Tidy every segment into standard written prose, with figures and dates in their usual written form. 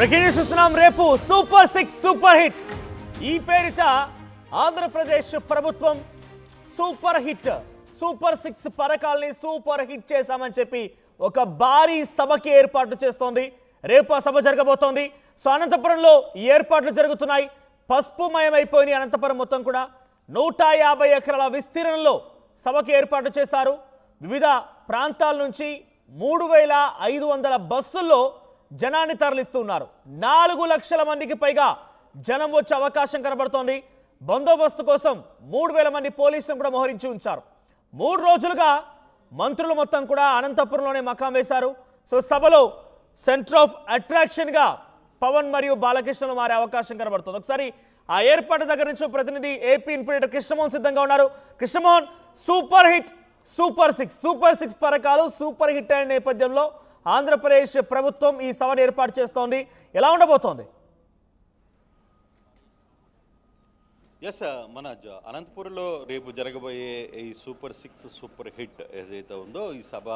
Breaking news చూస్తున్నాం. రేపు super 6 super hit ఈ పేరిట ఆంధ్రప్రదేశ్ ప్రభుత్వం సూపర్ 6 పథకాల్ని సూపర్ హిట్ చేశామని చెప్పి ఒక భారీ సభకి ఏర్పాట్లు చేస్తోంది. రేపు ఆ సభ జరగబోతోంది. సో అనంతపురంలో ఈ ఏర్పాట్లు జరుగుతున్నాయి. పసుపుమయమైపోయిన అనంతపురం మొత్తం కూడా 150 ఎకరాల విస్తీర్ణంలో సభకి ఏర్పాటు చేశారు. వివిధ ప్రాంతాల నుంచి 3500 బస్సుల్లో జనాన్ని తరలిస్తున్నారు. 4 లక్షల మందికి పైగా జనం వచ్చే అవకాశం కనబడుతోంది. బందోబస్తు కోసం 3000 మంది పోలీసులను కూడా మోహరించి ఉంచారు. 3 రోజులుగా మంత్రులు మొత్తం కూడా అనంతపురంలోనే మకాం వేశారు. సో సభలో సెంటర్ ఆఫ్ అట్రాక్షన్ గా పవన్ మరియు బాలకృష్ణలు మారే అవకాశం కనబడుతుంది. ఒకసారి ఆ ఏర్పాటు దగ్గర నుంచి ప్రతినిధి ఏపీ ఇన్పుడేటర్ కృష్ణమోహన్ సిద్ధంగా ఉన్నారు. కృష్ణమోహన్, సూపర్ 6 పథకాలు సూపర్ హిట్ అయిన నేపథ్యంలో ఆంధ్రప్రదేశ్ ప్రభుత్వం ఈ సభను ఏర్పాటు చేస్తోంది. ఎలా ఉండబోతోంది? ఎస్, మన అనంతపురంలో రేపు జరగబోయే ఈ సూపర్ 6 సూపర్ హిట్ ఏదైతే ఉందో ఈ సభ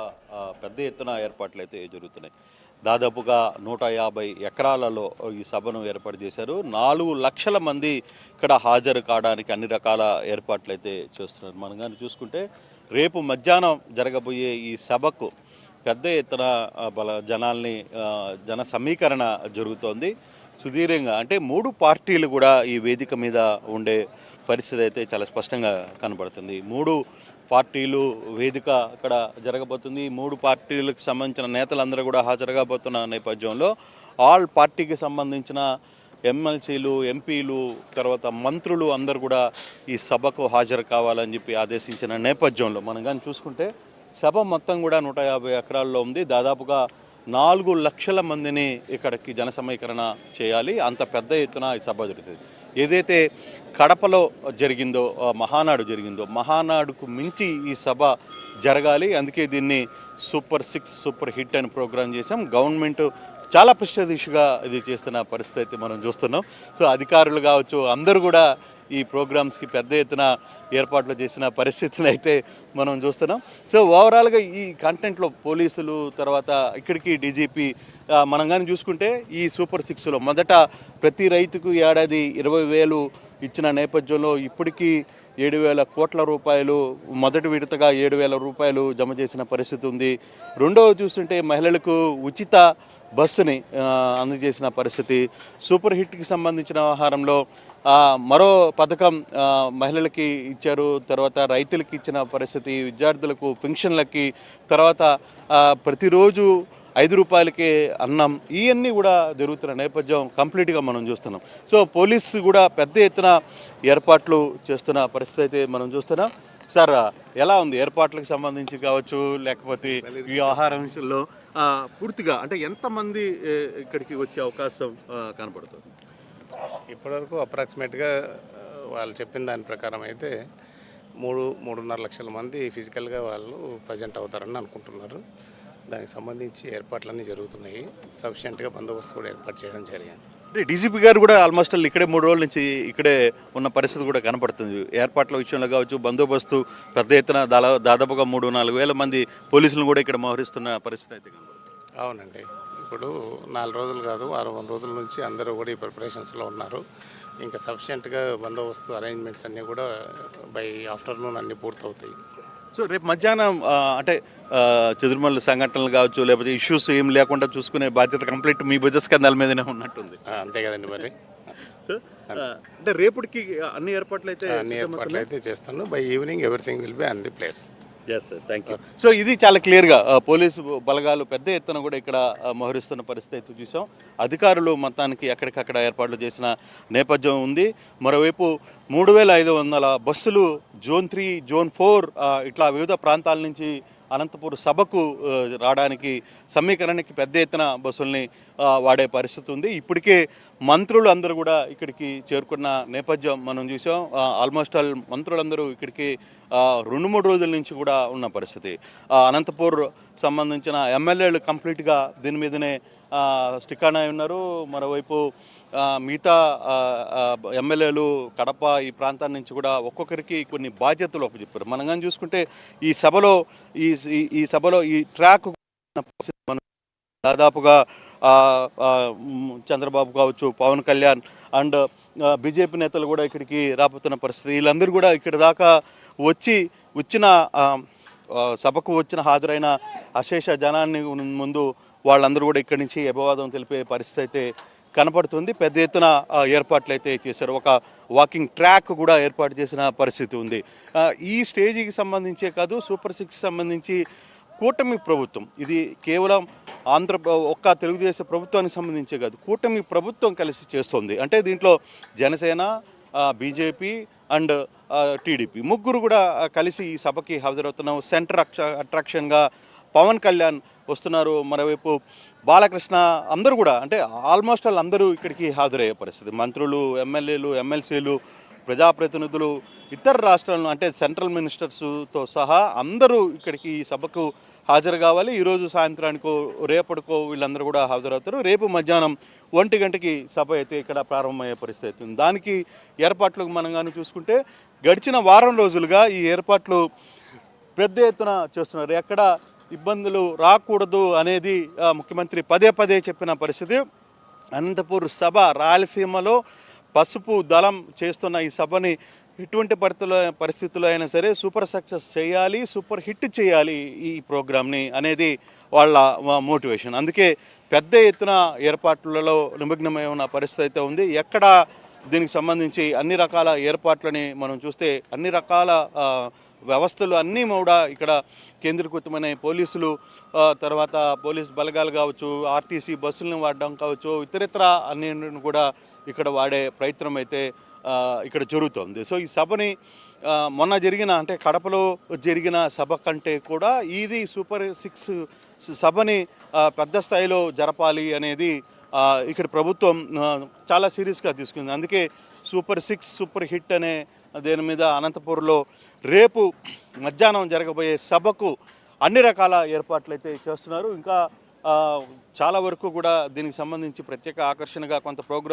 పెద్ద ఎత్తున ఏర్పాట్లు అయితే జరుగుతున్నాయి. దాదాపుగా 150 ఎకరాలలో ఈ సభను ఏర్పాటు చేశారు. 4 లక్షల మంది ఇక్కడ హాజరు కావడానికి అన్ని రకాల ఏర్పాట్లు అయితే చేస్తున్నారు. మనం కానీ చూసుకుంటే రేపు మధ్యాహ్నం జరగబోయే ఈ సభకు పెద్ద ఎత్తున జన సమీకరణ జరుగుతోంది. సుదీర్ఘంగా అంటే 3 పార్టీలు కూడా ఈ వేదిక మీద ఉండే పరిస్థితి అయితే చాలా స్పష్టంగా కనబడుతుంది. 3 పార్టీలు వేదిక అక్కడ జరగబోతుంది. 3 పార్టీలకు సంబంధించిన నేతలందరూ కూడా హాజరుగాబోతున్న నేపథ్యంలో ఆల్ పార్టీకి సంబంధించిన ఎమ్మెల్సీలు, ఎంపీలు, తర్వాత మంత్రులు అందరూ కూడా ఈ సభకు హాజరు కావాలని చెప్పి ఆదేశించిన నేపథ్యంలో మనం కానీ చూసుకుంటే సభ మొత్తం కూడా 150 ఎకరాల్లో ఉంది. దాదాపుగా 4 లక్షల మందిని ఇక్కడికి జన సమీకరణ చేయాలి. అంత పెద్ద ఎత్తున ఈ సభ జరుగుతుంది. ఏదైతే కడపలో జరిగిందో మహానాడు జరిగిందో మహానాడుకు మించి ఈ సభ జరగాలి. అందుకే దీన్ని సూపర్ 6 సూపర్ హిట్ అని ప్రోగ్రాం చేసాం. గవర్నమెంట్ చాలా ప్రెస్టీజియస్గా ఇది చేస్తున్న పరిస్థితి మనం చూస్తున్నాం. సో అధికారులు కావచ్చు అందరూ కూడా ఈ ప్రోగ్రామ్స్కి పెద్ద ఎత్తున ఏర్పాట్లు చేసిన పరిస్థితులు అయితే మనం చూస్తున్నాం. సో ఓవరాల్గా ఈ కంటెంట్లో పోలీసులు, తర్వాత ఇక్కడికి డీజీపీ మనం కానీ చూసుకుంటే ఈ సూపర్ 6లో మొదట ప్రతి రైతుకు ఏడాది 20,000 ఇచ్చిన నేపథ్యంలో ఇప్పటికీ 7,000 కోట్ల రూపాయలు మొదటి విడతగా 7,000 రూపాయలు జమ చేసిన పరిస్థితి ఉంది. రెండవ చూస్తుంటే మహిళలకు ఉచిత బస్సుని అందజేసిన పరిస్థితి. సూపర్ హిట్కి సంబంధించిన వ్యవహారంలో మరో పథకం మహిళలకి ఇచ్చారు. తర్వాత రైతులకి ఇచ్చిన పరిస్థితి, విద్యార్థులకు పెన్షన్లకి, తర్వాత ప్రతిరోజు 5 రూపాయలకే అన్నం, ఇవన్నీ కూడా జరుగుతున్న నేపథ్యం కంప్లీట్గా మనం చూస్తున్నాం. సో పోలీసు కూడా పెద్ద ఎత్తున ఏర్పాట్లు చేస్తున్న పరిస్థితి అయితే మనం చూస్తున్నాం. సార్, ఎలా ఉంది ఏర్పాట్లకు సంబంధించి కావచ్చు, లేకపోతే ఈ ఆహారం విషయంలో పూర్తిగా అంటే ఎంతమంది ఇక్కడికి వచ్చే అవకాశం కనపడుతుంది? ఇప్పటివరకు అప్రాక్సిమేట్గా వాళ్ళు చెప్పిన దాని ప్రకారం అయితే 3.5 లక్షల మంది ఫిజికల్గా వాళ్ళు ప్రజెంట్ అవుతారని అనుకుంటున్నారు. దానికి సంబంధించి ఏర్పాట్లన్నీ జరుగుతున్నాయి. సఫిషియెంట్గా బందోబస్తు కూడా ఏర్పాటు చేయడం జరిగింది. డీజీపీ గారు కూడా ఆల్మోస్ట్ ఇక్కడే 3 రోజుల నుంచి ఇక్కడే ఉన్న పరిస్థితి కూడా కనపడుతుంది. ఏర్పాట్ల విషయంలో కావచ్చు, బందోబస్తు పెద్ద ఎత్తున దాదాపుగా 3-4 వేల మంది పోలీసులను కూడా ఇక్కడ మోహరిస్తున్న పరిస్థితి అయితే కనపడుతుంది. అవునండి, ఇప్పుడు 4 రోజులు కాదు 6 రోజుల నుంచి అందరూ కూడా ఈ ప్రిపరేషన్స్లో ఉన్నారు. ఇంకా సఫిషియెంట్గా బందోబస్తు అరేంజ్మెంట్స్ అన్నీ కూడా బై ఆఫ్టర్నూన్ అన్నీ పూర్తవుతాయి. సో రేపు మధ్యాహ్నం అంటే చెదురుమల్లి సంఘటనలు కావచ్చు, లేకపోతే ఇష్యూస్ ఏం లేకుండా చూసుకునే బాధ్యత కంప్లీట్ మీ భుజ స్కంధాల మీదనే ఉన్నట్టుంది. అంతే కదండి మరి. సో అంటే రేపటికి అన్ని ఏర్పాట్లు అయితే చేస్తాను. By evening everything will be on the place. Yes sir, thank you. So ఇది చాలా క్లియర్గా పోలీసు బలగాలు పెద్ద ఎత్తున కూడా ఇక్కడ మోహరిస్తున్న పరిస్థితి అయితే చూసాం. అధికారులు మొత్తానికి ఎక్కడికక్కడ ఏర్పాట్లు చేసిన నేపథ్యం ఉంది. మరోవైపు 3,500 బస్సులు జోన్ 3, జోన్ 4 ఇట్లా వివిధ ప్రాంతాల నుంచి అనంతపురం సభకు రావడానికి సమీకరణకి పెద్ద ఎత్తున బస్సుల్ని వాడే పరిస్థితి ఉంది. ఇప్పటికే మంత్రులు అందరూ కూడా ఇక్కడికి చేరుకున్న నేపథ్యం మనం చూసాం. ఆల్మోస్ట్ ఆల్ మంత్రులందరూ ఇక్కడికి 2-3 రోజుల నుంచి కూడా ఉన్న పరిస్థితి. అనంతపూర్ సంబంధించిన ఎమ్మెల్యేలు కంప్లీట్గా దీని మీదనే స్టిక్ ఆన్ అయి ఉన్నారు. మరోవైపు మిగతా ఎమ్మెల్యేలు కడప ఈ ప్రాంతాల నుంచి కూడా ఒక్కొక్కరికి కొన్ని బాధ్యతలు చెప్పారు. మనం కానీ చూసుకుంటే ఈ సభలో ఈ ట్రాక్ దాదాపుగా చంద్రబాబు కావచ్చు, పవన్ కళ్యాణ్ అండ్ బీజేపీ నేతలు కూడా ఇక్కడికి రాబోతున్న పరిస్థితి. వీళ్ళందరూ కూడా ఇక్కడ దాకా వచ్చిన సభకు హాజరైన అశేష జనాన్ని ముందు వాళ్ళందరూ కూడా ఇక్కడి నుంచి అభివాదం తెలిపే పరిస్థితి అయితే కనపడుతుంది. పెద్ద ఎత్తున ఏర్పాట్లు అయితే చేశారు. ఒక వాకింగ్ ట్రాక్ కూడా ఏర్పాటు చేసిన పరిస్థితి ఉంది. ఈ స్టేజీకి సంబంధించే కాదు, సూపర్ 6 సంబంధించి కూటమి ప్రభుత్వం, ఇది కేవలం ఒక్క తెలుగుదేశం ప్రభుత్వానికి సంబంధించే కాదు, కూటమి ప్రభుత్వం కలిసి చేస్తుంది. అంటే దీంట్లో జనసేన, బీజేపీ అండ్ టీడీపీ ముగ్గురు కూడా కలిసి ఈ సభకి హాజరవుతున్నాం. సెంటర్ అట్రాక్షన్గా పవన్ కళ్యాణ్ వస్తున్నారు. మరోవైపు బాలకృష్ణ, అందరూ కూడా అంటే ఆల్మోస్ట్ అందరూ ఇక్కడికి హాజరయ్యే పరిస్థితి. మంత్రులు, ఎమ్మెల్యేలు, ఎమ్మెల్సీలు, ప్రజాప్రతినిధులు, ఇతర రాష్ట్రాలను అంటే సెంట్రల్ మినిస్టర్స్తో సహా అందరూ ఇక్కడికి ఈ సభకు హాజరు కావాలి. ఈరోజు సాయంత్రానికో రేపటికో వీళ్ళందరూ కూడా హాజరవుతారు. రేపు మధ్యాహ్నం 1 గంటకి సభ అయితే ఇక్కడ ప్రారంభమయ్యే పరిస్థితి అవుతుంది. దానికి ఏర్పాట్లు మనం కానీ చూసుకుంటే గడిచిన వారం రోజులుగా ఈ ఏర్పాట్లు పెద్ద ఎత్తున చేస్తున్నారు. ఎక్కడ ఇబ్బందులు రాకూడదు అనేది ముఖ్యమంత్రి పదే చెప్పిన పరిస్థితి. అనంతపూర్ సభ రాయలసీమలో పసుపు దళం చేస్తున్న ఈ సభని ఎటువంటి పరిస్థితుల్లో అయినా సరే సూపర్ సక్సెస్ చేయాలి, సూపర్ హిట్ చేయాలి ఈ ప్రోగ్రామ్ని అనేది వాళ్ళ మోటివేషన్. అందుకే పెద్ద ఎత్తున ఏర్పాట్లలో నిమగ్నమై ఉన్న పరిస్థితి అయితే ఉంది. ఎక్కడ దీనికి సంబంధించి అన్ని రకాల ఏర్పాట్లని మనం చూస్తే అన్ని రకాల వ్యవస్థలు అన్నీ కూడా ఇక్కడ కేంద్రీకృతమైన పోలీసులు, తర్వాత పోలీస్ బలగాలు కావచ్చు, ఆర్టీసీ బస్సులను వాడడం కావచ్చు, ఇతరితర అన్ని కూడా ఇక్కడ వాడే ప్రయత్నం అయితే ఇక్కడ జరుగుతుంది. సో ఈ సభని మొన్న జరిగిన అంటే కడపలో జరిగిన సభ కంటే కూడా ఇది సూపర్ 6 సభని పెద్ద స్థాయిలో జరపాలి అనేది ఇక్కడ ప్రభుత్వం చాలా సీరియస్గా తీసుకుంది. అందుకే సూపర్ 6 సూపర్ హిట్ అనే దీని మీద అనంతపూర్లో రేపు మధ్యాహ్నం జరగబోయే సభకు అన్ని రకాల ఏర్పాట్లు అయితే చేస్తున్నారు. ఇంకా చాలా వరకు కూడా దీనికి సంబంధించి ప్రత్యేక ఆకర్షణగా కొంత ప్రోగ్రామ్స్